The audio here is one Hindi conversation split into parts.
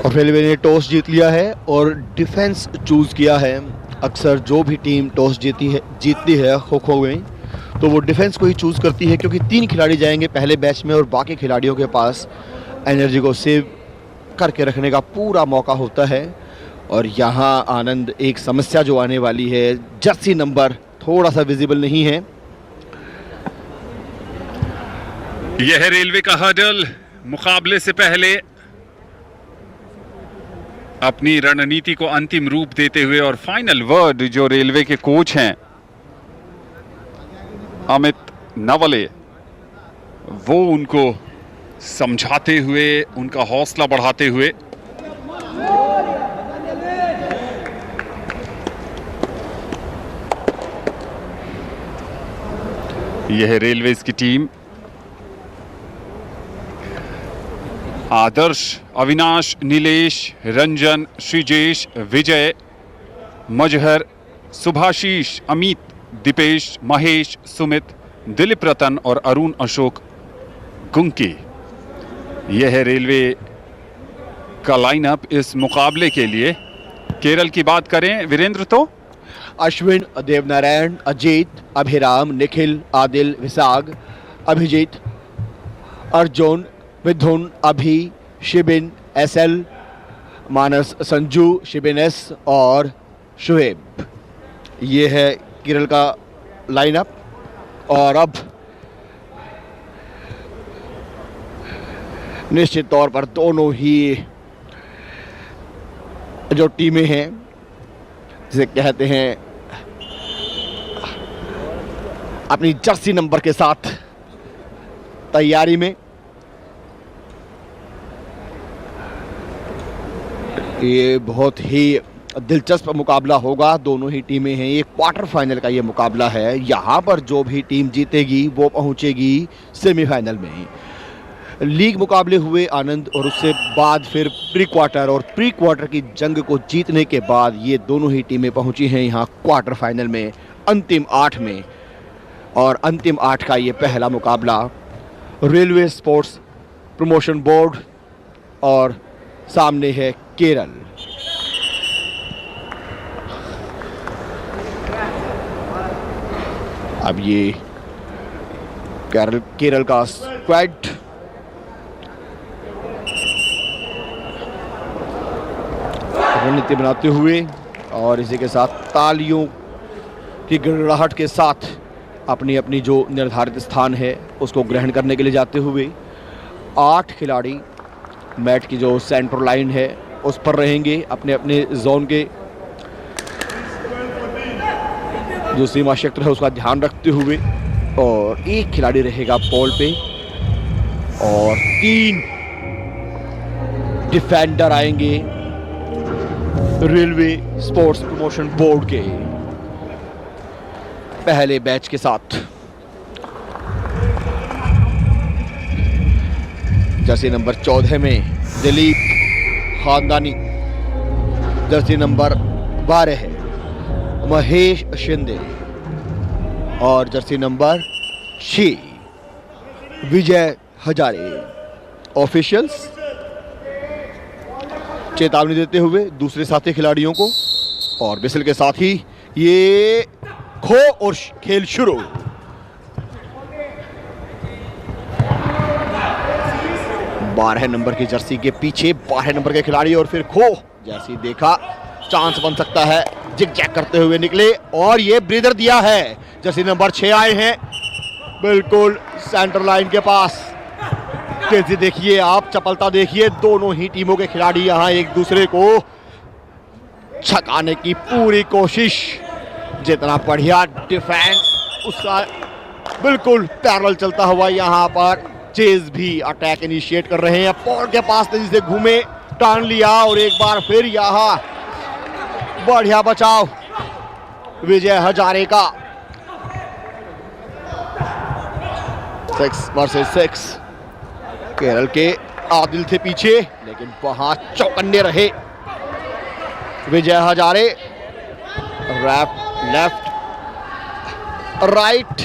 और रेलवे ने टॉस जीत लिया है और डिफेंस चूज़ किया है। अक्सर जो भी टीम टॉस जीतती है खो खो में, तो वो डिफेंस को ही चूज़ करती है, क्योंकि 3 खिलाड़ी जाएंगे पहले बैच में और बाकी खिलाड़ियों के पास एनर्जी को सेव करके रखने का पूरा मौका होता है। और यहाँ आनंद एक समस्या जो आने वाली है, जर्सी नंबर थोड़ा सा विजिबल नहीं है। यह है रेलवे का हर्डल। मुकाबले से पहले अपनी रणनीति को अंतिम रूप देते हुए और फाइनल वर्ड जो रेलवे के कोच हैं अमित नवले, वो उनको समझाते हुए, उनका हौसला बढ़ाते हुए यह है रेलवेज की टीम। आदर्श, अविनाश, नीलेश, रंजन, श्रीजेश, विजय, मजहर, सुभाशीष, अमित, दीपेश, महेश, सुमित, दिलीप रतन और अरुण अशोक गुंकी। यह है रेलवे का लाइनअप इस मुकाबले के लिए। केरल की बात करें वीरेंद्र, तो अश्विन, देवनारायण, अजीत, अभिराम, निखिल, आदिल, विसाग, अभिजीत, अर्जुन, मिथुन, अभी, शिबिन, एसएल, मानस, संजू, शिबिन एस और शुएब। ये है केरल का लाइनअप। और अब निश्चित तौर पर दोनों ही जो टीमें हैं, जिसे कहते हैं अपनी जर्सी नंबर के साथ तैयारी में। ये बहुत ही दिलचस्प मुकाबला होगा। दोनों ही टीमें हैं, ये क्वार्टर फाइनल का ये मुकाबला है। यहाँ पर जो भी टीम जीतेगी वो पहुँचेगी सेमीफाइनल में। लीग मुकाबले हुए आनंद, और उससे बाद फिर प्री क्वार्टर, और प्री क्वार्टर की जंग को जीतने के बाद ये दोनों ही टीमें पहुंची हैं यहाँ क्वार्टर फाइनल में, अंतिम 8 में। और अंतिम 8 का ये पहला मुकाबला रेलवे स्पोर्ट्स प्रमोशन बोर्ड और सामने है केरल। अब ये केरल का स्क्वाड रणनीति बनाते हुए और इसी के साथ तालियों की गड़गड़ाहट के साथ अपनी अपनी जो निर्धारित स्थान है उसको ग्रहण करने के लिए जाते हुए 8 खिलाड़ी मैच की जो सेंट्रल लाइन है उस पर रहेंगे, अपने अपने जोन के जो सीमा क्षेत्र है उसका ध्यान रखते हुए। और एक खिलाड़ी रहेगा पोल पे और 3 डिफेंडर आएंगे रेलवे स्पोर्ट्स प्रमोशन बोर्ड के पहले बैच के साथ। जर्सी नंबर 14 में दिलीप खानदानी, जर्सी नंबर 12 है महेश शिंदे और jersey number 6 Vijay Hazare. Officials चेतावनी देते हुए दूसरे साथी खिलाड़ियों को, और बिसल के साथ ही ये खो और खेल शुरू। बारह नंबर की जर्सी के पीछे 12 नंबर के खिलाड़ी और फिर खो। जैसे ही देखा चांस बन सकता है, जिग जैग करते हुए निकले और ये ब्रीदर दिया है। जर्सी नंबर 6 आए हैं बिल्कुल सेंटर लाइन के पास। तेजी देखिए आप, चपलता देखिए, दोनों ही टीमों के खिलाड़ी यहाँ एक दूसरे को छकाने की पूरी कोशिश। जितना बढ़िया डिफेंस उसका बिल्कुल पैरेलल चलता हुआ यहाँ पर चेज भी अटैक इनिशिएट कर रहे हैं। पॉल के पास तेजी से घूमे, टान लिया और एक बार फिर यहाँ बढ़िया बचाव विजय हजारे का। 6 वर्सेस 6 केरल के आदिल थे पीछे, लेकिन वहां चौकन्ने रहे विजय हजारे। लेफ्ट राइट,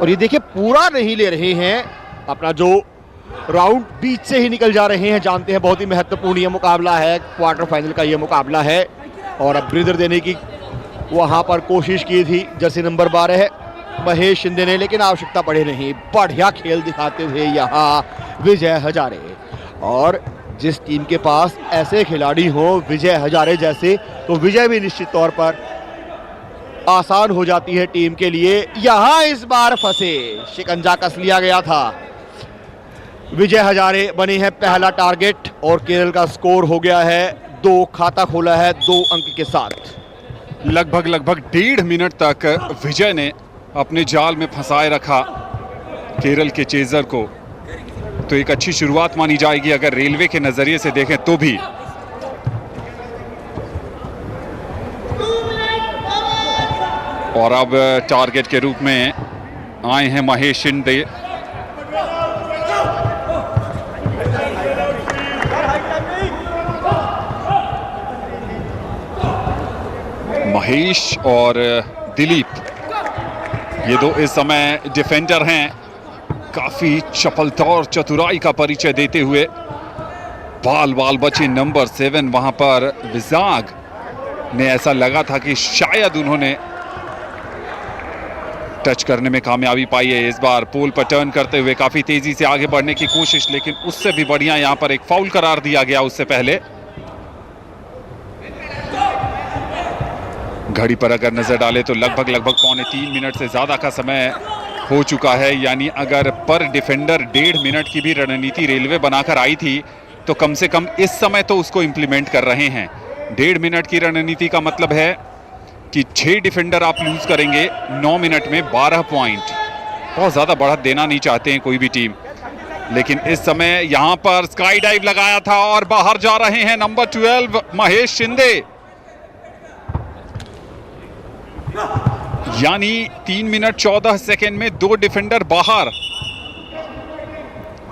और ये देखिए पूरा नहीं ले रहे हैं अपना जो राउंड बीच से ही निकल जा रहे हैं। जानते हैं बहुत ही महत्वपूर्ण ये मुकाबला है, क्वार्टर फाइनल का ये मुकाबला है। और अब ब्रीदर देने की वहां पर कोशिश की थी जर्सी नंबर 12 महेश शिंदे ने, लेकिन आवश्यकता पड़े नहीं। बढ़िया खेल दिखाते हुए यहाँ विजय हजारे। और जिस टीम के पास ऐसे खिलाड़ी हो विजय हजारे जैसे, तो विजय भी निश्चित तौर पर आसान हो जाती है टीम के लिए। यहां इस बार फंसे, शिकंजा कस लिया गया था। विजय हजारे बने हैं पहला टारगेट और केरल का स्कोर हो गया है 2, खाता खोला है 2 अंक के साथ। लगभग 1.5 मिनट तक विजय ने अपने जाल में फंसाए रखा केरल के चेजर को। तो एक अच्छी शुरुआत मानी जाएगी अगर रेलवे के नजरिए से देखें तो भी। और अब टारगेट के रूप में आए हैं महेश शिंदे। महेश और दिलीप, ये दो इस समय डिफेंडर हैं। काफी चपलता और चतुराई का परिचय देते हुए बाल बचे नंबर 7 वहां पर विजाग ने ऐसा लगा था कि शायद उन्होंने टच करने में कामयाबी पाई है। इस बार पोल पर टर्न करते हुए काफी तेजी से आगे बढ़ने की कोशिश, लेकिन उससे भी बढ़िया यहां पर एक फाउल करार दिया गया उससे पहले। घड़ी पर अगर नजर डाले तो लगभग 3.25 मिनट से ज्यादा का समय हो चुका है। यानी अगर पर डिफेंडर 1.5 मिनट की भी रणनीति रेलवे बनाकर आई थी तो कम से कम इस समय तो उसको इंप्लीमेंट कर रहे हैं। 1.5 मिनट की रणनीति का मतलब है कि 6 डिफेंडर आप लूज करेंगे 9 मिनट में 12 पॉइंट। बहुत ज्यादा बढ़त देना नहीं चाहते हैं कोई भी टीम, लेकिन इस समय यहां पर स्काई डाइव लगाया था और बाहर जा रहे हैं नंबर 12 महेश शिंदे। यानी 3 मिनट 14 सेकेंड में 2 डिफेंडर बाहर।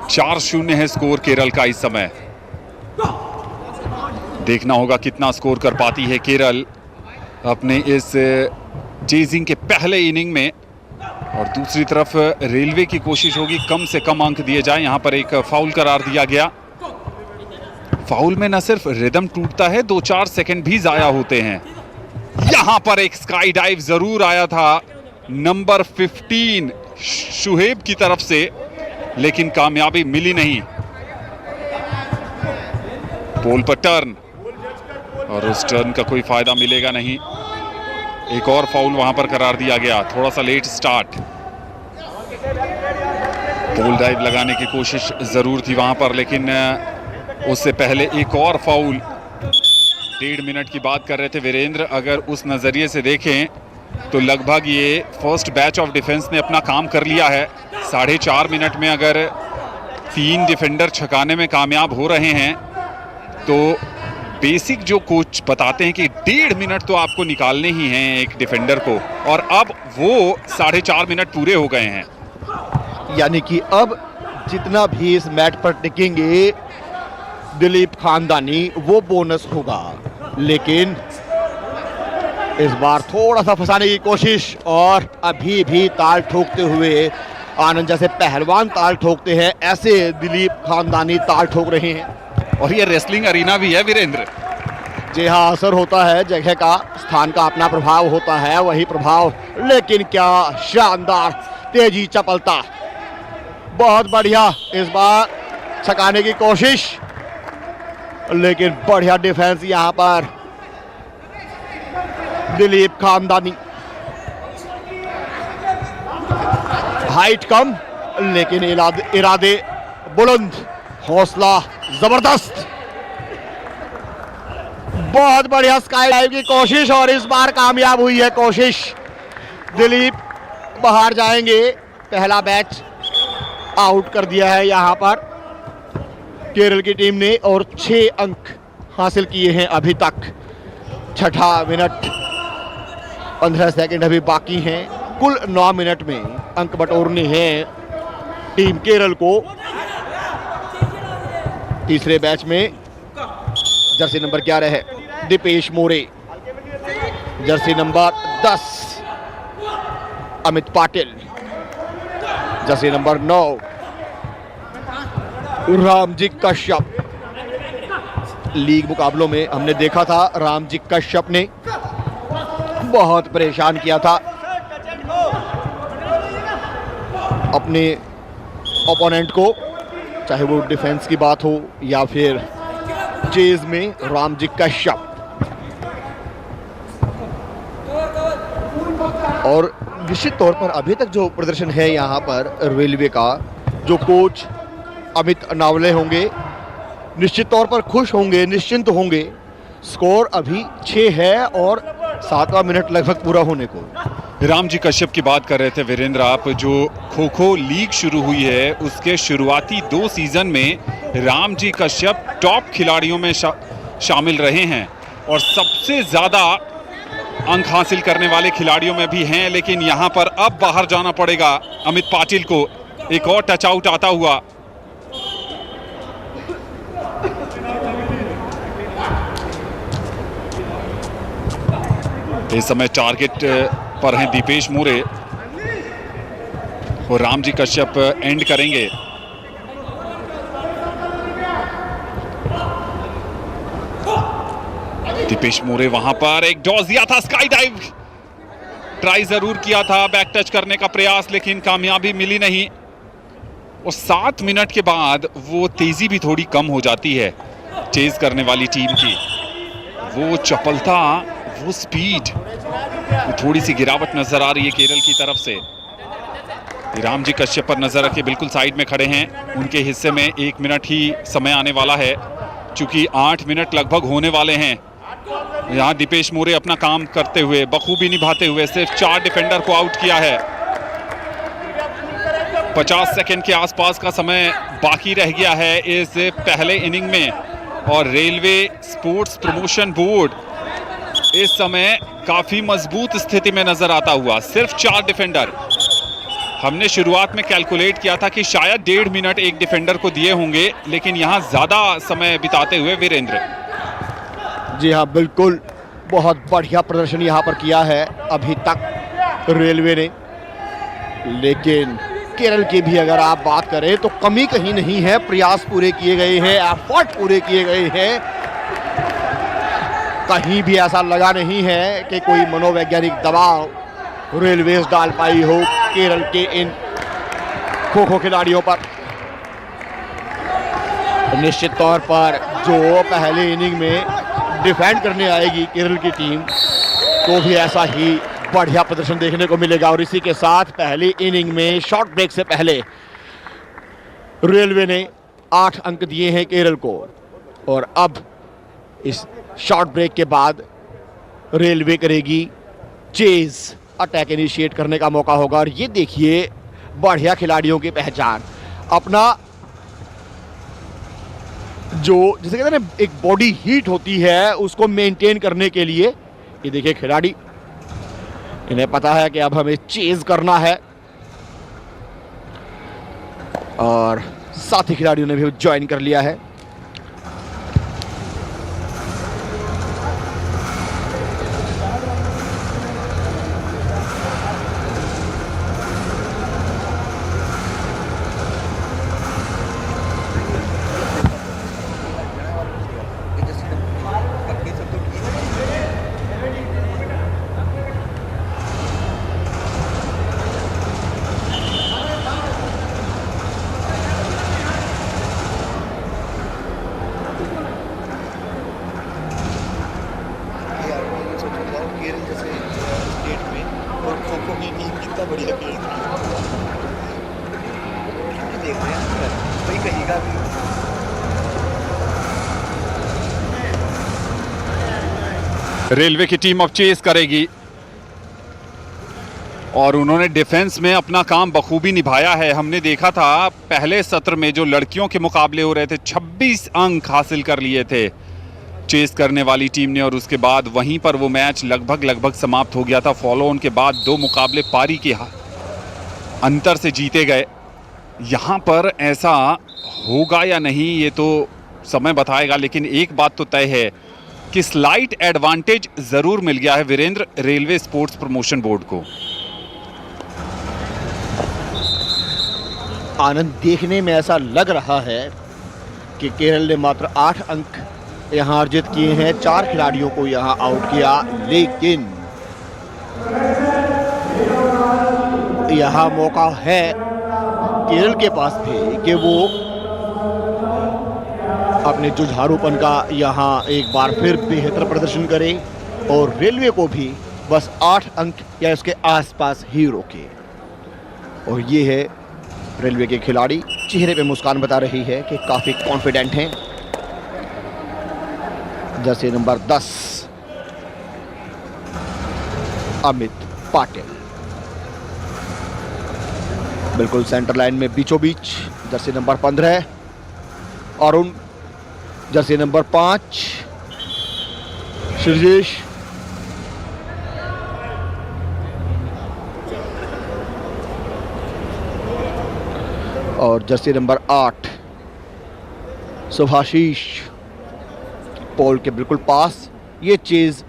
4-0 है स्कोर केरल का इस समय। देखना होगा कितना स्कोर कर पाती है केरल अपने इस चेजिंग के पहले इनिंग में। और दूसरी तरफ रेलवे की कोशिश होगी कम से कम अंक दिए जाए। यहां पर एक फाउल करार दिया गया। फाउल में न सिर्फ रिदम टूटता है, 2-4 सेकेंड भी जाया होते हैं। यहां पर एक स्काई डाइव जरूर आया था नंबर 15 शुहेब की तरफ से, लेकिन कामयाबी मिली नहीं। पोल पर टर्न, और उस टर्न का कोई फायदा मिलेगा नहीं। एक और फाउल वहां पर करार दिया गया। थोड़ा सा लेट स्टार्ट। पोल डाइव लगाने की कोशिश जरूर थी वहां पर, लेकिन उससे पहले एक और फाउल। 1.5 मिनट की बात कर रहे थे वीरेंद्र। अगर उस नजरिए से देखें तो लगभग ये फर्स्ट बैच ऑफ डिफेंस ने अपना काम कर लिया है। 4.5 मिनट में अगर 3 डिफेंडर छकाने में कामयाब हो रहे हैं तो बेसिक जो कोच बताते हैं कि 1.5 मिनट तो आपको निकालने ही हैं एक डिफेंडर को, और अब वो 4.5 मिनट पूरे हो गए हैं। यानी कि अब जितना भी इस मैच पर टिकेंगे दिलीप खानदानी वो बोनस होगा। लेकिन इस बार थोड़ा सा फंसाने की कोशिश, और अभी भी ताल ठोकते हुए आनंद जैसे पहलवान ताल ठोकते हैं, ऐसे दिलीप खानदानी ताल ठोक रहे हैं। और ये रेसलिंग अरीना भी है वीरेंद्र। जी हाँ, असर होता है जगह का, स्थान का अपना प्रभाव होता है, वही प्रभाव। लेकिन क्या शानदार तेजी, चपलता, बहुत बढ़िया। इस बार छकाने की कोशिश, लेकिन बढ़िया डिफेंस यहां पर दिलीप खानदानी। हाइट कम लेकिन इरादे बुलंद, हौसला जबरदस्त। बहुत बढ़िया स्काई डाइव की कोशिश, और इस बार कामयाब हुई है कोशिश। दिलीप बाहर जाएंगे। पहला बैच आउट कर दिया है यहां पर केरल की टीम ने, और 6 अंक हासिल किए हैं अभी तक। 6 मिनट 15 सेकंड अभी बाकी हैं। कुल 9 मिनट में अंक बटोरने हैं टीम केरल को। तीसरे बैच में जर्सी नंबर 11 है Dipesh More, jersey number 10 Amit Patil, jersey number 9 Ramji Kashyap. League मुकाबलों में हमने देखा था रामजी कश्यप ने बहुत परेशान किया था अपने ओपोनेंट को, चाहे वो डिफेंस की बात हो या फिर चेज में रामजी कश्यप। और निश्चित तौर पर अभी तक जो प्रदर्शन है यहाँ पर रेलवे का, जो कोच अमित नावले होंगे निश्चित तौर पर खुश होंगे, निश्चिंत होंगे। स्कोर अभी 6 है और 7वां मिनट लगभग पूरा होने को। रामजी कश्यप की बात कर रहे थे वीरेंद्र आप। जो खो खो लीग शुरू हुई है उसके शुरुआती 2 सीजन में रामजी कश्यप टॉप खिलाड़ियों में शामिल रहे हैं और सबसे ज़्यादा अंक हासिल करने वाले खिलाड़ियों में भी हैं। लेकिन यहाँ पर अब बाहर जाना पड़ेगा अमित पाटिल को। एक और टच आउट आता हुआ। इस समय टारगेट पर हैं दीपेश मोरे और रामजी कश्यप एंड करेंगे। दीपेश मोरे वहां पर एक डॉस दिया था, स्काई डाइव ट्राई जरूर किया था, बैक टच करने का प्रयास, लेकिन कामयाबी मिली नहीं। और 7 मिनट के बाद वो तेजी भी थोड़ी कम हो जाती है चेज करने वाली टीम की। वो चपलता, वो स्पीड, थोड़ी सी गिरावट नजर आ रही है केरल की तरफ से। रामजी कश्यप पर नजर रखे, बिल्कुल साइड में खड़े हैं। उनके हिस्से में 1 मिनट ही समय आने वाला है, चूंकि 8 मिनट लगभग होने वाले हैं। यहाँ दीपेश मोरे अपना काम करते हुए, बखूबी निभाते हुए सिर्फ 4 डिफेंडर को आउट किया है। 50 सेकंड के आसपास का समय बाकी रह गया है इस पहले इनिंग में। और रेलवे स्पोर्ट्स प्रमोशन बोर्ड इस समय काफी मजबूत स्थिति में नजर आता हुआ। सिर्फ 4 डिफेंडर। हमने शुरुआत में कैलकुलेट किया था कि शायद 1.5 मिनट एक डिफेंडर को दिए होंगे, लेकिन यहां ज्यादा समय बिताते हुए वीरेंद्र। जी हाँ, बिल्कुल बहुत बढ़िया प्रदर्शन यहाँ पर किया है अभी तक रेलवे ने। लेकिन केरल की भी अगर आप बात करें तो कमी कहीं नहीं है। प्रयास पूरे किए गए हैं, एफर्ट पूरे किए गए हैं। कहीं भी ऐसा लगा नहीं है कि कोई मनोवैज्ञानिक दबाव रेलवेज डाल पाई हो केरल के इन खो खो खिलाड़ियों पर। निश्चित तौर पर जो पहले इनिंग में डिफेंड करने आएगी केरल की टीम, तो भी ऐसा ही बढ़िया प्रदर्शन देखने को मिलेगा। और इसी के साथ पहली इनिंग में शॉर्ट ब्रेक से पहले रेलवे ने 8 अंक दिए हैं केरल को। और अब इस शॉर्ट ब्रेक के बाद रेलवे करेगी चेज, अटैक इनिशिएट करने का मौका होगा। और ये देखिए बढ़िया खिलाड़ियों की पहचान, अपना जो जिसे कहते हैं ना एक बॉडी हीट होती है उसको मेंटेन करने के लिए, ये देखिए खिलाड़ी, इन्हें पता है कि अब हमें चेज करना है। और साथी खिलाड़ियों ने भी ज्वाइन कर लिया है। रेलवे की टीम अब चेस करेगी और उन्होंने डिफेंस में अपना काम बखूबी निभाया है। हमने देखा था पहले सत्र में जो लड़कियों के मुकाबले हो रहे थे, 26 अंक हासिल कर लिए थे चेस करने वाली टीम ने। और उसके बाद वहीं पर वो मैच लगभग समाप्त हो गया था। फॉलो ऑन के बाद 2 मुकाबले पारी के अंतर से जीते गए। यहाँ पर ऐसा होगा या नहीं ये तो समय बताएगा, लेकिन एक बात तो तय है कि स्लाइट एडवांटेज जरूर मिल गया है Virendra railway sports promotion board को। आनंद, देखने में ऐसा लग रहा है कि केरल ने मात्र 8 अंक यहाँ अर्जित किए हैं, 4 खिलाड़ियों को यहाँ आउट किया, लेकिन यहाँ मौका है केरल के पास भी कि वो अपने जुझारूपन का यहाँ एक बार फिर बेहतर प्रदर्शन करे और रेलवे को भी बस 8 अंक या इसके आसपास ही रोके। और ये है रेलवे के खिलाड़ी, चेहरे पे मुस्कान बता रही है कि काफ़ी कॉन्फिडेंट हैं। जर्सी नंबर 10 अमित पाटिल बिल्कुल सेंटर लाइन में बीचों बीच। Jersey number 15 Arun, jersey number 5 Sreejesh, और जर्सी नंबर 8 सुभाशीष पोल के बिल्कुल पास। ये चेज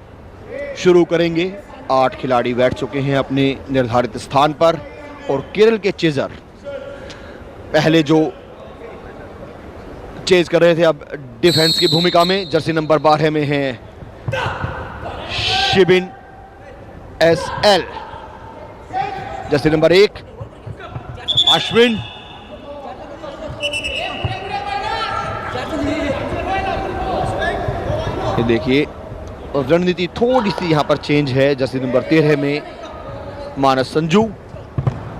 शुरू करेंगे। 8 खिलाड़ी बैठ चुके हैं अपने निर्धारित स्थान पर और केरल के चेजर पहले जो चेज कर रहे थे अब डिफेंस की भूमिका में। जर्सी नंबर 12 में है शिबिन SL, जर्सी नंबर 1 अश्विन, ये देखिए रणनीति थोड़ी सी यहाँ पर चेंज है। जर्सी नंबर 13 में मानस संजू,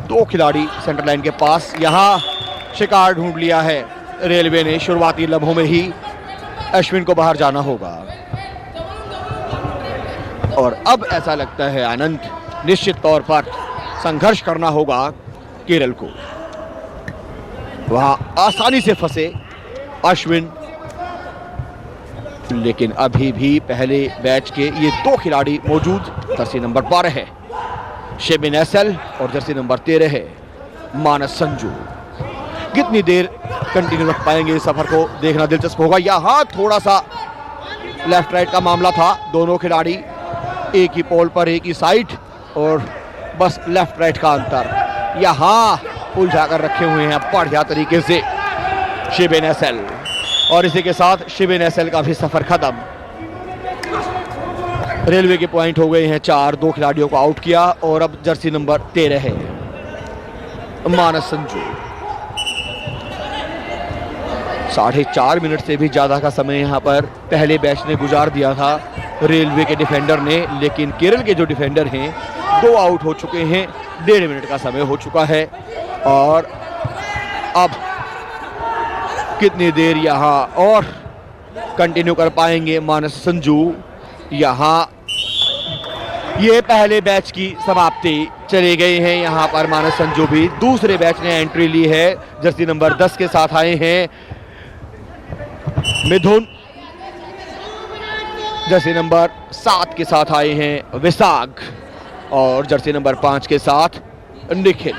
2 खिलाड़ी सेंटर लाइन के पास। यहाँ शिकार ढूंढ लिया है रेलवे ने, शुरुआती लम्हों में ही अश्विन को बाहर जाना होगा। और अब ऐसा लगता है आनंद, निश्चित तौर पर संघर्ष करना होगा केरल को। वहां आसानी से फंसे अश्विन, लेकिन अभी भी पहले बैच के ये 2 खिलाड़ी मौजूद। जर्सी नंबर 12 है शिबिन SL और जर्सी नंबर 13 है मानस संजू। कितनी देर कंटिन्यू रख पाएंगे इस सफर को देखना दिलचस्प होगा। यहाँ थोड़ा सा लेफ्ट राइट का मामला था, दोनों खिलाड़ी एक ही पोल पर एक ही साइड और बस लेफ्ट राइट का अंतर यहाँ उलझा कर रखे हुए हैं बढ़िया तरीके से शिबिन SL। और इसी के साथ शिबिन SL का भी सफर खत्म। रेलवे के पॉइंट हो गए हैं 4, 2 खिलाड़ियों को आउट किया और अब जर्सी नंबर 13 है मानस संजू। 4.5 मिनट से भी ज्यादा का समय यहाँ पर पहले बैच ने गुजार दिया था रेलवे के डिफेंडर ने, लेकिन केरल के जो डिफेंडर हैं 2 आउट हो चुके हैं। 1.5 मिनट का समय हो चुका है और अब कितनी देर यहाँ और कंटिन्यू कर पाएंगे मानस संजू। यहाँ ये पहले बैच की समाप्ति चले गए हैं। यहाँ पर मानस संजू भी दूसरे बैच ने एंट्री ली है। जर्सी नंबर 10 के साथ आए हैं मिथुन, जर्सी नंबर 7 के साथ आए हैं विशाख और जर्सी नंबर 5 के साथ निखिल।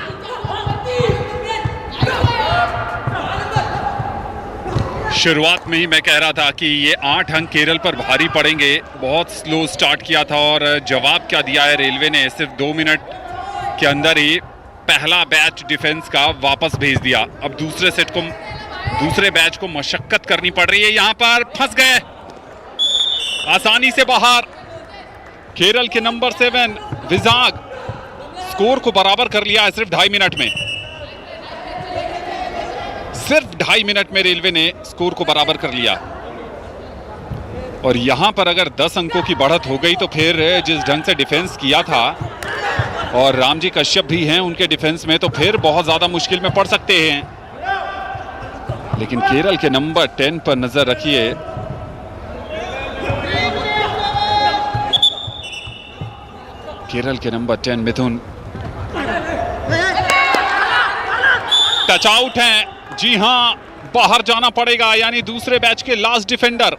शुरुआत में ही मैं कह रहा था कि ये 8 अंक केरल पर भारी पड़ेंगे। बहुत स्लो स्टार्ट किया था और जवाब क्या दिया है रेलवे ने, सिर्फ 2 मिनट के अंदर ही पहला बैच डिफेंस का वापस भेज दिया। अब दूसरे बैच को मशक्कत करनी पड़ रही है। यहाँ पर फंस गए आसानी से बाहर केरल के नंबर 7 विजाग। स्कोर को बराबर कर लिया है सिर्फ 2.5 मिनट में। सिर्फ 2.5 मिनट में रेलवे ने स्कोर को बराबर कर लिया। और यहां पर अगर 10 अंकों की बढ़त हो गई तो फिर जिस ढंग से डिफेंस किया था और रामजी कश्यप भी हैं उनके डिफेंस में, तो फिर बहुत ज्यादा मुश्किल में पड़ सकते हैं। लेकिन केरल के नंबर 10 पर नजर रखिए। केरल के नंबर 10 मिथुन टच आउट हैं। जी हां, बाहर जाना पड़ेगा, यानी दूसरे बैच के लास्ट डिफेंडर।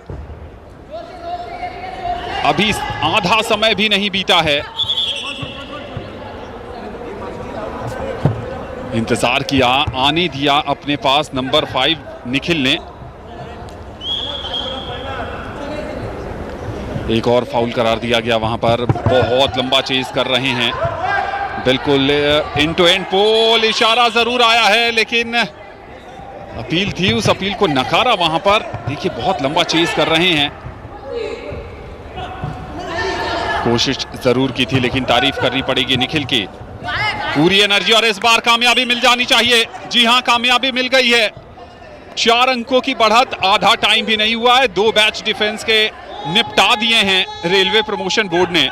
अभी आधा समय भी नहीं बीता है। इंतजार किया, आने दिया अपने पास नंबर 5 निखिल ने। एक और फाउल करार दिया गया वहां पर। बहुत लंबा चेज कर रहे हैं, बिल्कुल इन टू एंड पोल। इशारा जरूर आया है लेकिन अपील थी, उस अपील को नकारा वहां पर। देखिए बहुत लंबा चेज कर रहे हैं, कोशिश जरूर की थी लेकिन तारीफ करनी पड़ेगी निखिल की, पूरी एनर्जी, और इस बार कामयाबी मिल जानी चाहिए। जी हां, कामयाबी मिल गई है। 4 अंकों की बढ़त, आधा टाइम भी नहीं हुआ है, 2 बैच डिफेंस के निपटा दिए हैं रेलवे प्रमोशन बोर्ड ने।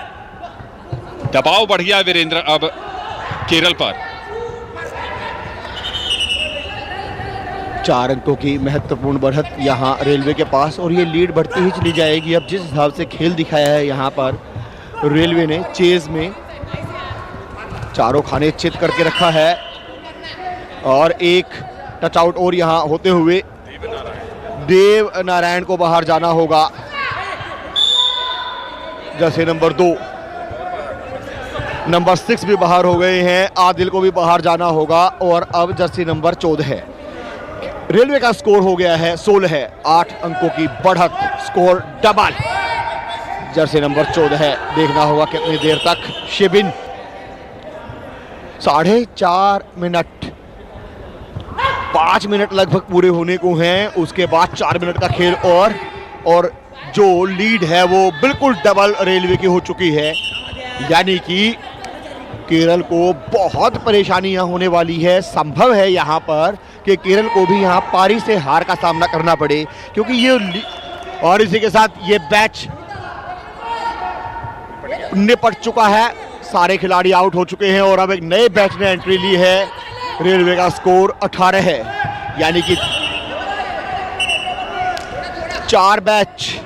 दबाव बढ़ गया वीरेंद्र अब केरल पर। 4 अंकों की महत्वपूर्ण बढ़त यहाँ रेलवे के पास, और ये लीड बढ़ती ही चली जाएगी। अब जिस हिसाब से खेल दिखाया है यहाँ पर रेलवे ने, चेज में चारों खाने चित करके रखा है, और एक टच आउट और यहाँ होते हुए देव नारायण को बाहर जाना होगा। जैसे नंबर 2, नंबर 6 भी बाहर हो गए हैं, आदिल को भी बाहर जाना होगा, और अब जर्सी नंबर 14 है। रेलवे का स्कोर हो गया है 16 है, 8 अंकों की बढ़त, स्कोर डबल। जर्सी नंबर 14 है, देखना होगा कितनी देर तक। शिबिन 4.5 मिनट, 5 मिनट लगभग पूरे होने को हैं, उसके बाद 4 मिनट का खेल और जो लीड है वो बिल्कुल डबल रेलवे की हो चुकी है। यानी कि केरल को बहुत परेशानियां होने वाली है। संभव है यहाँ पर कि केरल को भी यहाँ पारी से हार का सामना करना पड़े, क्योंकि ये, और इसी के साथ ये बैच निपट चुका है, सारे खिलाड़ी आउट हो चुके हैं, और अब एक नए बैच ने एंट्री ली है। रेलवे का स्कोर 18 है, यानी कि 4 बैच,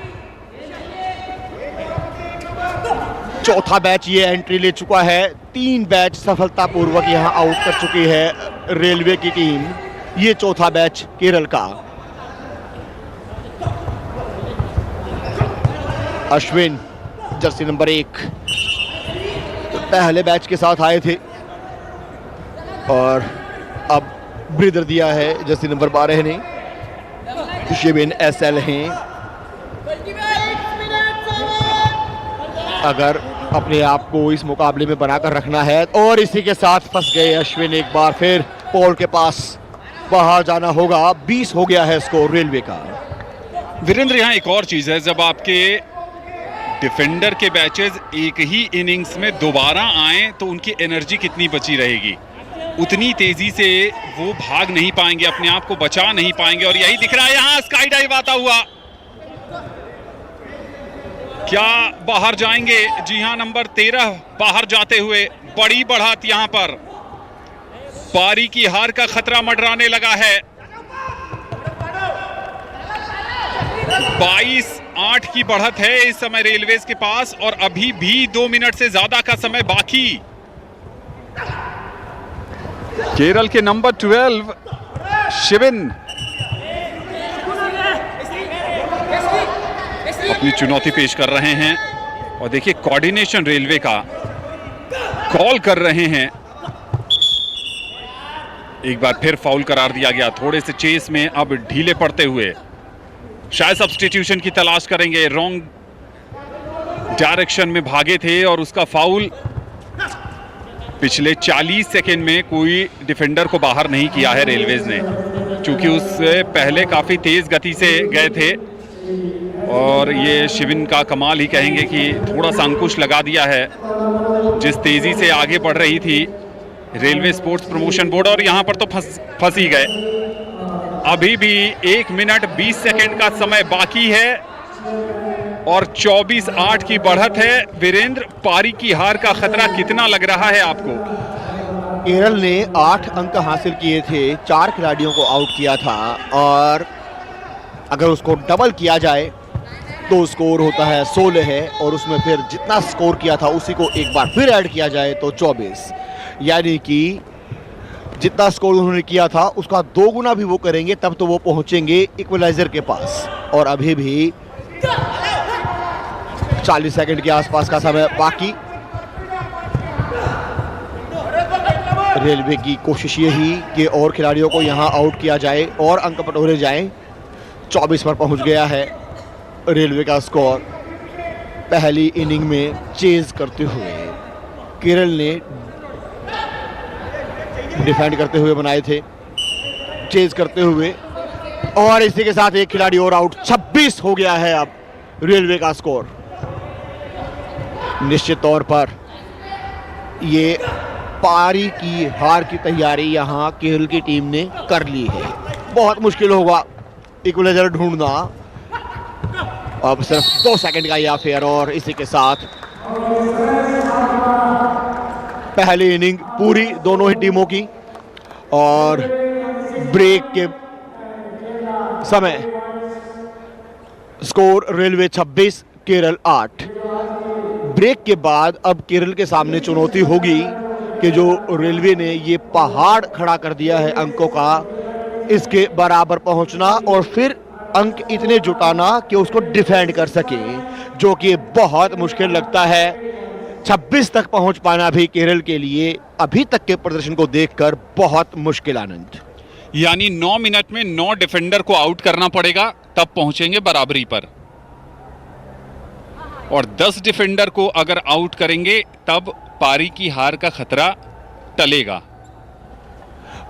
चौथा बैच ये एंट्री ले चुका है। 3 बैच सफलतापूर्वक यहां आउट कर चुकी है रेलवे की टीम। ये चौथा बैच केरल का। अश्विन जर्सी नंबर 1 पहले बैच के साथ आए थे, और अब ब्रीदर दिया है जर्सी नंबर 12 ने। शिबिन एसएल हैं। अगर अपने आप को इस मुकाबले में बनाकर रखना है, और इसी के साथ फंस गए अश्विन एक बार फिर। पोल के पास बाहर जाना होगा। 20 हो गया है स्कोर रेलवे का। वीरेंद्र, यहाँ एक और चीज है, जब आपके डिफेंडर के बैचेस एक ही इनिंग्स में दोबारा आए तो उनकी एनर्जी कितनी बची रहेगी, उतनी तेजी से वो भाग नहीं पाएंगे, अपने आप को बचा नहीं पाएंगे। और यही दिख रहा है यहाँ, स्काई डाइव आता हुआ। क्या बाहर जाएंगे? जी हां, नंबर 13 बाहर जाते हुए। बड़ी बढ़त यहां पर, पारी की हार का खतरा मंडराने लगा है। 22-8 की बढ़त है इस समय रेलवेज के पास, और अभी भी 2 मिनट से ज्यादा का समय बाकी। केरल के नंबर 12 शिबिन अपनी चुनौती पेश कर रहे हैं, और देखिए कोऑर्डिनेशन रेलवे का, कॉल कर रहे हैं। एक बार फिर फाउल करार दिया गया, थोड़े से चेस में अब ढीले पड़ते हुए। शायद सब्स्टिट्यूशन की तलाश करेंगे, रॉन्ग डायरेक्शन में भागे थे, और उसका फाउल। पिछले 40 सेकेंड में कोई डिफेंडर को बाहर नहीं किया है रेलवेज ने, क्योंकि उससे पहले काफी तेज गति से गए थे। और ये शिबिन का कमाल ही कहेंगे कि थोड़ा सा अंकुश लगा दिया है जिस तेजी से आगे बढ़ रही थी रेलवे स्पोर्ट्स प्रमोशन बोर्ड, और यहां पर तो फंस ही गए। अभी भी 1 मिनट 20 सेकेंड का समय बाकी है, और 24-8 की बढ़त है। वीरेंद्र, पारी की हार का खतरा कितना लग रहा है आपको? केरल ने 8 अंक हासिल किए थे, 4 खिलाड़ियों को आउट किया था, और अगर उसको डबल किया जाए तो स्कोर होता है 16 है, और उसमें फिर जितना स्कोर किया था उसी को एक बार फिर ऐड किया जाए तो 24। यानी कि जितना स्कोर उन्होंने किया था उसका 2 गुना भी वो करेंगे, तब तो वो पहुंचेंगे इक्वलाइजर के पास। और अभी भी 40 सेकंड के आसपास का समय बाकी। रेलवे की कोशिश यही कि और खिलाड़ियों को यहां आउट किया जाए और अंक बटोरे जाएं। 24 पर पहुंच गया है रेलवे का स्कोर। पहली इनिंग में चेज करते हुए केरल ने डिफेंड करते हुए बनाए थे चेज करते हुए, और इसी के साथ एक खिलाड़ी और आउट। 26 हो गया है अब रेलवे का स्कोर। निश्चित तौर पर ये पारी की हार की तैयारी यहां केरल की टीम ने कर ली है। बहुत मुश्किल होगा इक्वलाइजर ढूंढना। अब सिर्फ 2 सेकंड का यह फेयर, और इसी के साथ पहली इनिंग पूरी दोनों ही टीमों की, और ब्रेक के समय स्कोर रेलवे 26 केरल 8। ब्रेक के बाद अब केरल के सामने चुनौती होगी कि जो रेलवे ने ये पहाड़ खड़ा कर दिया है अंकों का, इसके बराबर पहुंचना और फिर अंक इतने जुटाना कि उसको डिफेंड कर सके, जो कि बहुत मुश्किल लगता है। 26 तक पहुंच पाना भी केरल के लिए अभी तक के प्रदर्शन को देखकर बहुत मुश्किल। आनंद, यानी 9 मिनट में 9 डिफेंडर को आउट करना पड़ेगा, तब पहुंचेंगे बराबरी पर। और 10 डिफेंडर को अगर आउट करेंगे तब पारी की हार का खतरा टलेगा।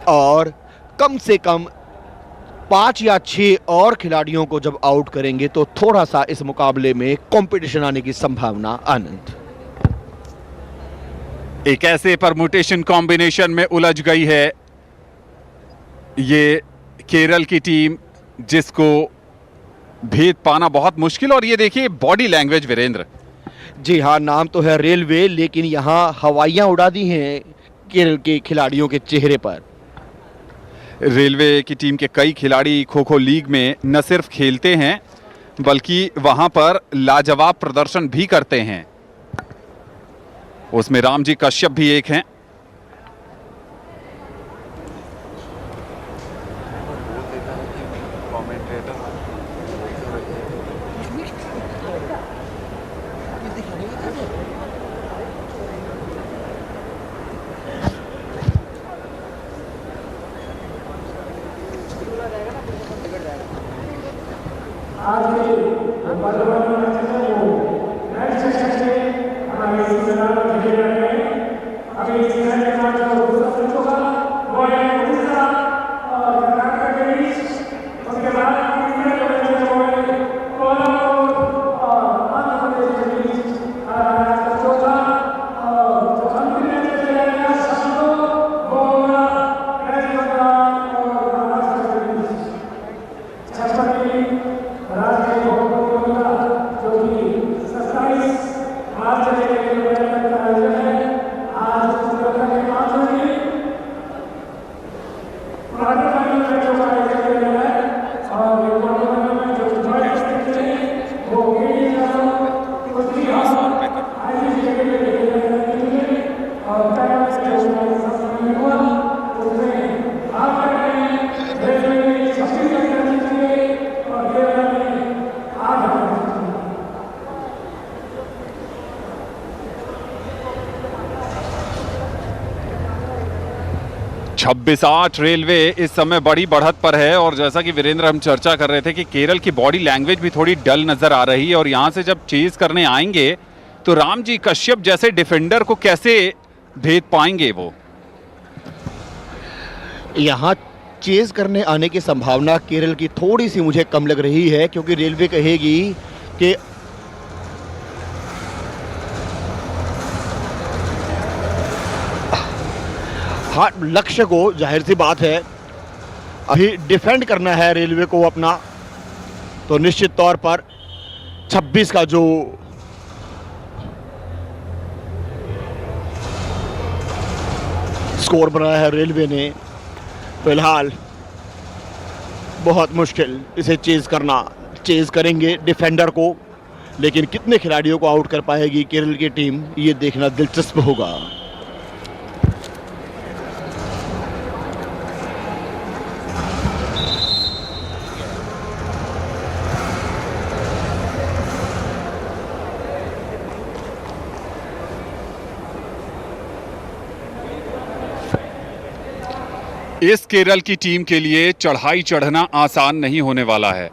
और कम से कम 5 या 6 और खिलाड़ियों को जब आउट करेंगे तो थोड़ा सा इस मुकाबले में कंपटीशन आने की संभावना। आनंद, एक ऐसे परमुटेशन कॉम्बिनेशन में उलझ गई है ये केरल की टीम जिसको भेद पाना बहुत मुश्किल। और ये देखिए बॉडी लैंग्वेज वीरेंद्र। जी हाँ, नाम तो है रेलवे, लेकिन यहाँ हवाइयाँ उड़ा दी हैं केरल के खिलाड़ियों के चेहरे पर। रेलवे की टीम के कई खिलाड़ी खो खो लीग में न सिर्फ खेलते हैं बल्कि वहां पर लाजवाब प्रदर्शन भी करते हैं। उसमें रामजी कश्यप भी एक हैं। छब्बीस 8 रेलवे इस समय बड़ी बढ़त पर है। और जैसा कि वीरेंद्र हम चर्चा कर रहे थे कि केरल की बॉडी लैंग्वेज भी थोड़ी डल नजर आ रही है, और यहां से जब चेज करने आएंगे तो रामजी कश्यप जैसे डिफेंडर को कैसे भेद पाएंगे वो। यहाँ चेज करने आने की संभावना केरल की थोड़ी सी मुझे कम लग रही है, क्योंकि रेलवे कहेगी कि हाँ, लक्ष्य को जाहिर सी बात है अभी डिफेंड करना है रेलवे को अपना। तो निश्चित तौर पर 26 का जो स्कोर बनाया है रेलवे ने, फिलहाल बहुत मुश्किल इसे चेज करना। चेज करेंगे डिफेंडर को, लेकिन कितने खिलाड़ियों को आउट कर पाएगी केरल की टीम, ये देखना दिलचस्प होगा। इस केरल की टीम के लिए चढ़ाई चढ़ना आसान नहीं होने वाला है।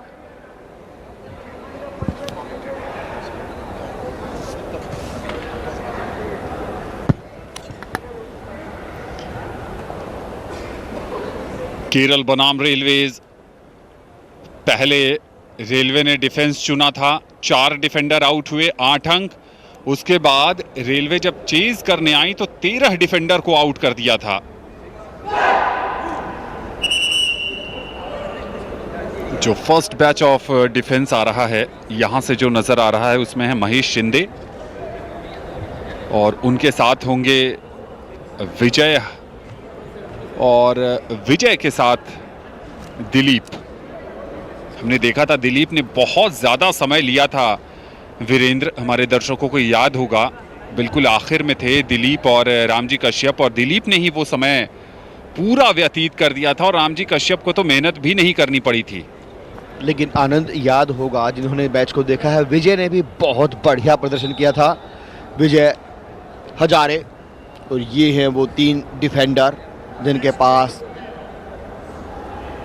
केरल बनाम रेलवेज, पहले रेलवे ने डिफेंस चुना था, 4 डिफेंडर आउट हुए, 8 अंक। उसके बाद रेलवे जब चेज करने आई तो 13 डिफेंडर को आउट कर दिया था। जो फर्स्ट बैच ऑफ डिफेंस आ रहा है, यहां से जो नजर आ रहा है उसमें है महेश शिंदे और उनके साथ होंगे विजय, और विजय के साथ दिलीप। हमने देखा था दिलीप ने बहुत ज़्यादा समय लिया था। वीरेंद्र, हमारे दर्शकों को याद होगा, बिल्कुल आखिर में थे दिलीप और रामजी कश्यप, और दिलीप ने ही वो समय पूरा व्यतीत कर दिया था और रामजी कश्यप को तो मेहनत भी नहीं करनी पड़ी थी। लेकिन आनंद, याद होगा जिन्होंने मैच को देखा है, विजय ने भी बहुत बढ़िया प्रदर्शन किया था। विजय हजारे, और ये हैं वो 3 डिफेंडर जिनके पास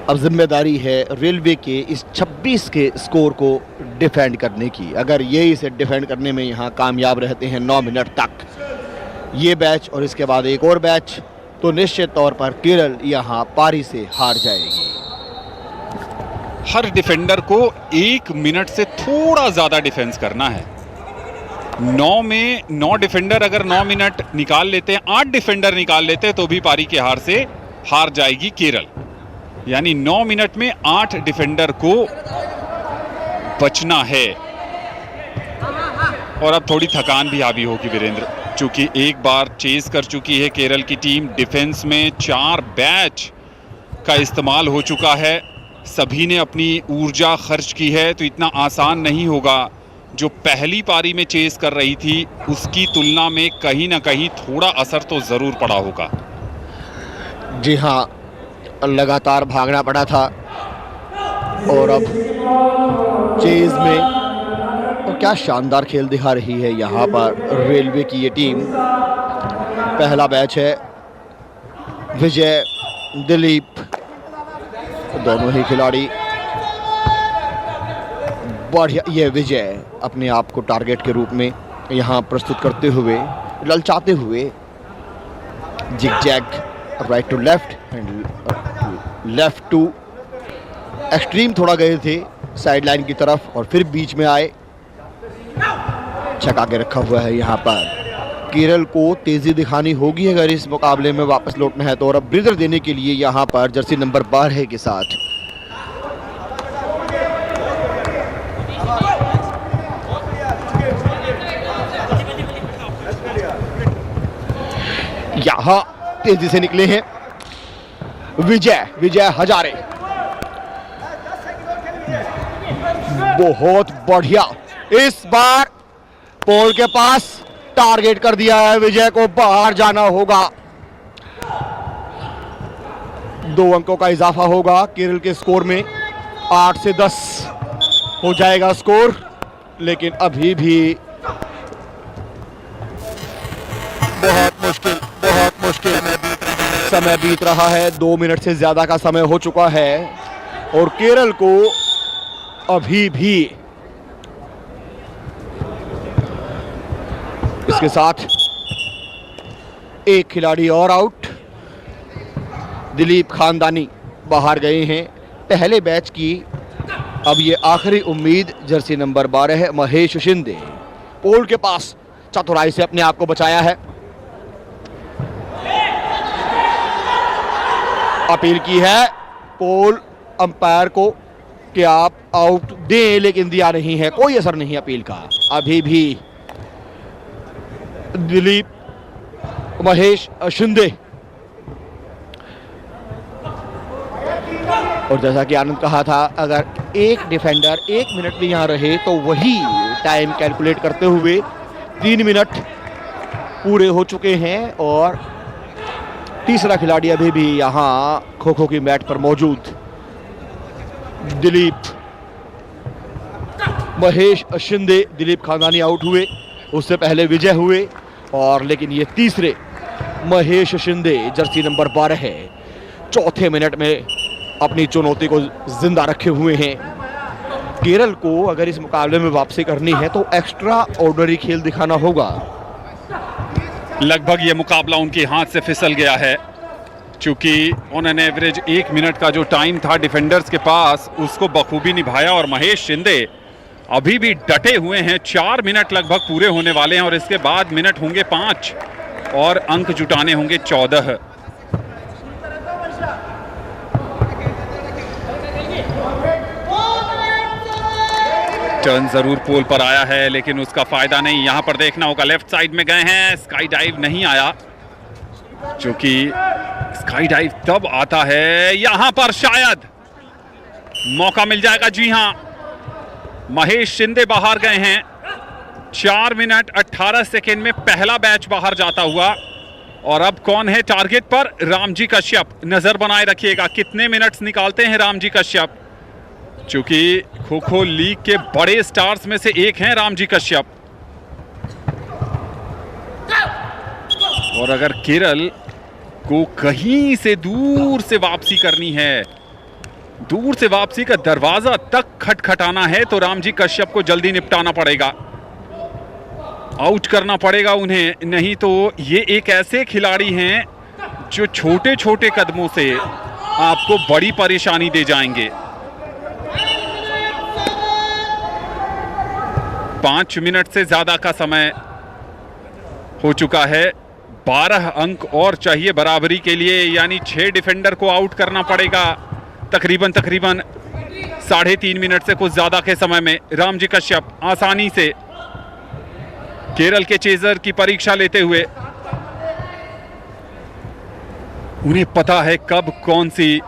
अब जिम्मेदारी है रेलवे के इस 26 के स्कोर को डिफेंड करने की। अगर ये इसे डिफेंड करने में यहाँ कामयाब रहते हैं 9 मिनट तक, ये बैच और इसके बाद एक और बैच, तो निश्चित तौर पर केरल यहाँ पारी से हार जाएगी। हर डिफेंडर को 1 मिनट से थोड़ा ज़्यादा डिफेंस करना है। 9 में 9 डिफेंडर अगर 9 मिनट निकाल लेते हैं, 8 डिफेंडर निकाल लेते हैं, तो भी पारी के हार से हार जाएगी केरल। यानी 9 मिनट में 8 डिफेंडर को बचना है। और अब थोड़ी थकान भी हावी होगी वीरेंद्र, चूंकि एक बार चेज कर चुकी है केरल की टीम। डिफेंस में 4 बैच का इस्तेमाल हो चुका है, सभी ने अपनी ऊर्जा खर्च की है, तो इतना आसान नहीं होगा। जो पहली पारी में चेज कर रही थी उसकी तुलना में कहीं ना कहीं थोड़ा असर तो जरूर पड़ा होगा। जी हाँ, लगातार भागना पड़ा था, और अब चेज में और क्या शानदार खेल दिखा रही है यहाँ पर रेलवे की ये टीम। पहला बैच है, विजय, दिलीप, दोनों ही खिलाड़ी बढ़िया। ये विजय अपने आप को टारगेट के रूप में यहाँ प्रस्तुत करते हुए, ललचाते हुए, zigzag, right to left and left to extreme थोड़ा गए थे साइड लाइन की तरफ, और फिर बीच में आए, छका के रखा हुआ है यहाँ पर। केरल को तेजी दिखानी होगी अगर इस मुकाबले में वापस लौटना है तो, और अब ब्रीदर देने के लिए यहाँ पर जर्सी नंबर 12 के साथ यहाँ तेजी से निकले हैं विजय हजारे। बहुत बढ़िया, इस बार पोल के पास टारगेट कर दिया है, विजय को बाहर जाना होगा। 2 अंकों का इजाफा होगा केरल के स्कोर में, 8 से 10 हो जाएगा स्कोर, लेकिन अभी भी बहुत मुश्किल समय बीत रहा है। 2 मिनट से ज्यादा का समय हो चुका है और केरल को अभी भी इसके साथ एक खिलाड़ी और आउट। दिलीप खानदानी बाहर गए हैं पहले बैच की। अब ये आखिरी उम्मीद जर्सी नंबर 12 है, महेश शिंदे। पोल के पास चतुराई से अपने आप को बचाया है। अपील की है पोल अंपायर को कि आप आउट दें, लेकिन दिया नहीं है, कोई असर नहीं अपील का। अभी भी दिलीप, महेश शिंदे, और जैसा कि आनंद कहा था, अगर एक डिफेंडर 1 मिनट भी यहां रहे तो वही टाइम कैलकुलेट करते हुए 3 मिनट पूरे हो चुके हैं और तीसरा खिलाड़ी अभी भी यहां खो-खो की मैट पर मौजूद। दिलीप, महेश शिंदे, दिलीप खानदानी आउट हुए, उससे पहले विजय हुए, और लेकिन ये तीसरे महेश शिंदे जर्सी नंबर 12 है, चौथे मिनट में अपनी चुनौती को जिंदा रखे हुए हैं। केरल को अगर इस मुकाबले में वापसी करनी है तो एक्स्ट्रा ऑर्डिनरी खेल दिखाना होगा। लगभग ये मुकाबला उनके हाथ से फिसल गया है। चूंकि ऑन एन एवरेज 1 मिनट का जो टाइम था डिफेंडर्स के पास, उसको बखूबी निभाया और महेश शिंदे अभी भी डटे हुए हैं। 4 मिनट लगभग पूरे होने वाले हैं और इसके बाद मिनट होंगे 5 और अंक जुटाने होंगे 14। टर्न जरूर पोल पर आया है लेकिन उसका फायदा नहीं। यहां पर देखना होगा, लेफ्ट साइड में गए हैं, स्काई डाइव नहीं आया, जो कि स्काई डाइव तब आता है यहां पर शायद मौका मिल जाएगा। जी हां, महेश शिंदे बाहर गए हैं। 4 मिनट 18 सेकेंड में पहला बैच बाहर जाता हुआ। और अब कौन है टारगेट पर? रामजी कश्यप। नजर बनाए रखिएगा कितने मिनट्स निकालते हैं रामजी कश्यप, चूंकि खो खो लीग के बड़े स्टार्स में से एक हैं रामजी कश्यप। और अगर केरल को कहीं से दूर से वापसी करनी है, दूर से वापसी का दरवाजा तक खटखटाना है, तो रामजी कश्यप को जल्दी निपटाना पड़ेगा, आउट करना पड़ेगा उन्हें। नहीं तो ये एक ऐसे खिलाड़ी हैं जो छोटे छोटे कदमों से आपको बड़ी परेशानी दे जाएंगे। 5 मिनट से ज्यादा का समय हो चुका है। 12 अंक और चाहिए बराबरी के लिए, यानी 6 डिफेंडर को आउट करना पड़ेगा तकरीबन 3.5 मिनट से कुछ ज्यादा के समय में। रामजी कश्यप आसानी से केरल के चेजर की परीक्षा लेते हुए, उन्हें पता है कब कौन सी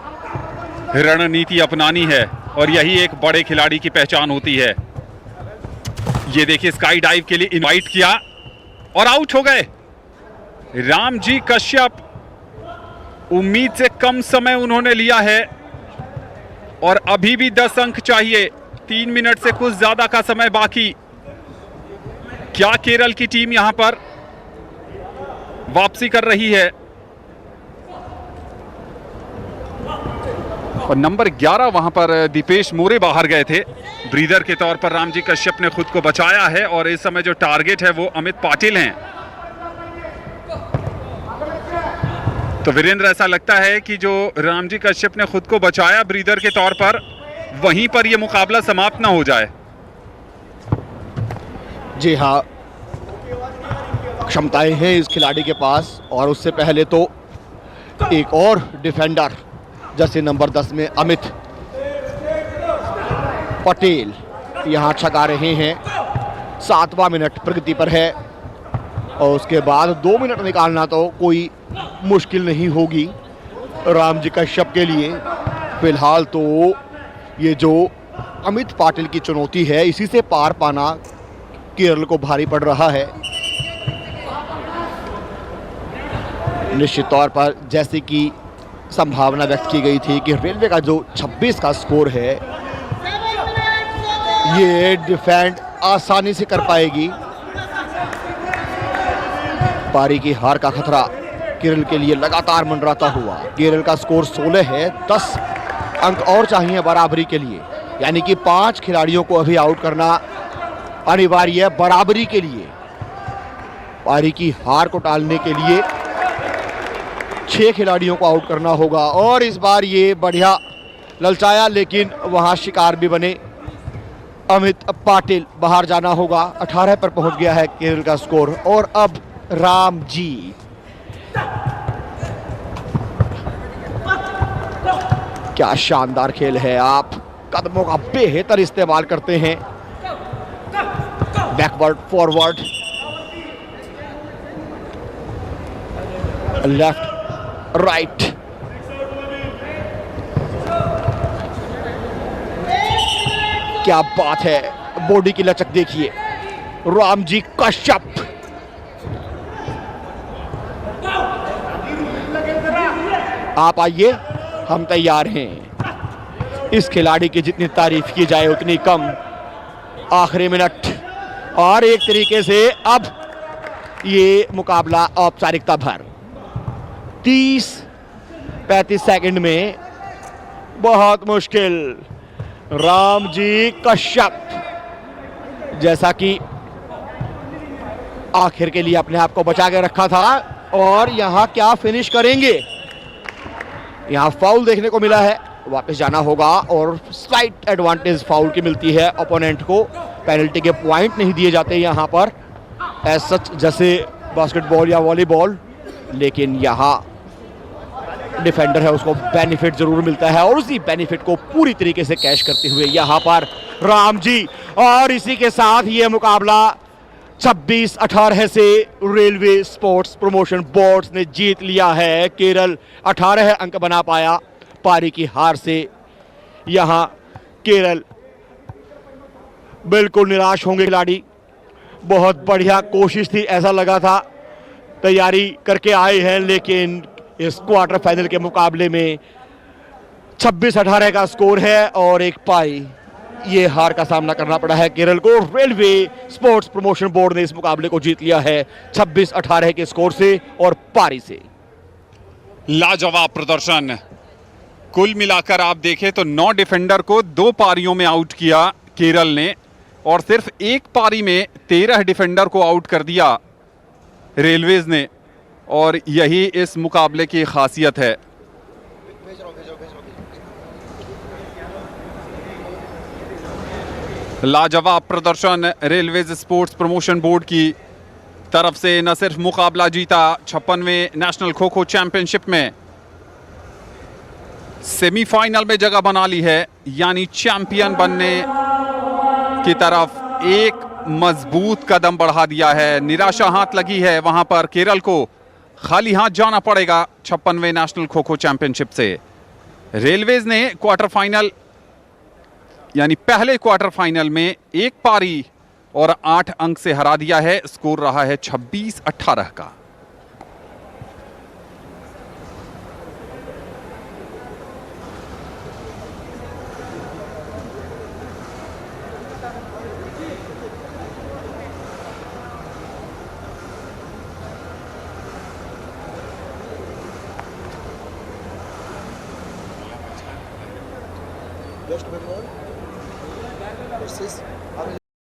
रणनीति अपनानी है और यही एक बड़े खिलाड़ी की पहचान होती है। ये देखिए, स्काई डाइव के लिए इनवाइट किया और आउट हो गए रामजी कश्यप। उम्मीद से कम समय उन्होंने लिया है और अभी भी 10 अंक चाहिए। 3 मिनट से कुछ ज्यादा का समय बाकी। क्या केरल की टीम यहां पर वापसी कर रही है? और नंबर 11 वहां पर दीपेश मोरे बाहर गए थे। ब्रीदर के तौर पर रामजी कश्यप ने खुद को बचाया है और इस समय जो टारगेट है वो अमित पाटिल हैं। तो वीरेंद्र, ऐसा लगता है कि जो रामजी कश्यप ने खुद को बचाया ब्रीदर के तौर पर, वहीं पर यह मुकाबला समाप्त ना हो जाए। जी हाँ, क्षमताएं हैं इस खिलाड़ी के पास। और उससे पहले तो एक और डिफेंडर जैसे नंबर 10 में अमित पटेल यहां छका रहे हैं। 7वां मिनट प्रगति पर है और उसके बाद 2 मिनट निकालना तो कोई मुश्किल नहीं होगी रामजी कश्यप के लिए। फिलहाल तो ये जो अमित पाटिल की चुनौती है, इसी से पार पाना केरल को भारी पड़ रहा है। निश्चित तौर पर जैसे कि संभावना व्यक्त की गई थी कि रेलवे का जो 26 का स्कोर है, ये डिफेंड आसानी से कर पाएगी। पारी की हार का खतरा केरल के लिए लगातार मंडराता हुआ। केरल का स्कोर 16 है, 10 अंक और चाहिए बराबरी के लिए, यानी कि 5 खिलाड़ियों को अभी आउट करना अनिवार्य है बराबरी के लिए। पारी की हार को टालने के लिए 6 खिलाड़ियों को आउट करना होगा और इस बार ये बढ़िया ललचाया, लेकिन वहां शिकार भी बने। अमित पाटिल बाहर जाना होगा। 18 पर पहुंच गया है केरल का स्कोर। और अब राम जी क्या शानदार खेल है। आप कदमों का बेहतर इस्तेमाल करते हैं, बैकवर्ड फॉरवर्ड, लेफ्ट राइट। क्या बात है, बॉडी की लचक देखिए रामजी कश्यप। आप आइए, हम तैयार हैं। इस खिलाड़ी की जितनी तारीफ की जाए उतनी कम। आखिरी मिनट और एक तरीके से अब ये मुकाबला औपचारिकता भर 30-35 सेकंड में बहुत मुश्किल। रामजी कश्यप जैसा कि आखिर के लिए अपने आप को बचा के रखा था, और यहां क्या फिनिश करेंगे। यहाँ फाउल देखने को मिला है, वापस जाना होगा और स्लाइट एडवांटेज फाउल की मिलती है ओपोनेंट को। पेनल्टी के पॉइंट नहीं दिए जाते यहाँ पर एज सच जैसे बास्केटबॉल या वॉलीबॉल, लेकिन यहाँ डिफेंडर है उसको बेनिफिट जरूर मिलता है और उसी बेनिफिट को पूरी तरीके से कैश करते हुए यहाँ पर राम जी। और इसी के साथ ये मुकाबला 26-18 से रेलवे स्पोर्ट्स प्रमोशन बोर्ड ने जीत लिया है। केरल 18 अंक बना पाया पारी की हार से। यहां केरल बिल्कुल निराश होंगे खिलाड़ी, बहुत बढ़िया कोशिश थी, ऐसा लगा था तैयारी करके आए हैं, लेकिन इस क्वार्टर फाइनल के मुकाबले में 26-18 का स्कोर है और एक पाई ये हार का सामना करना पड़ा है केरल को। रेलवे स्पोर्ट्स प्रमोशन बोर्ड ने इस मुकाबले को जीत लिया है 26-18 के स्कोर से और पारी से। लाजवाब प्रदर्शन। कुल मिलाकर आप देखें तो 9 डिफेंडर को 2 पारियों में आउट किया केरल ने और सिर्फ एक पारी में 13 डिफेंडर को आउट कर दिया रेलवेज ने, और यही इस मुकाबले की खासियत है। लाजवाब प्रदर्शन रेलवेज स्पोर्ट्स प्रमोशन बोर्ड की तरफ से। न सिर्फ मुकाबला जीता, 56वें नेशनल खो खो चैंपियनशिप में सेमीफाइनल में जगह बना ली है, यानी चैंपियन बनने की तरफ एक मजबूत कदम बढ़ा दिया है। निराशा हाथ लगी है वहां पर केरल को, खाली हाथ जाना पड़ेगा 56वें नेशनल खो खो चैंपियनशिप से। रेलवेज ने क्वार्टर फाइनल यानी पहले क्वार्टर फाइनल में एक पारी और 8 अंक से हरा दिया है। स्कोर रहा है 26-18 का। West Bengal versus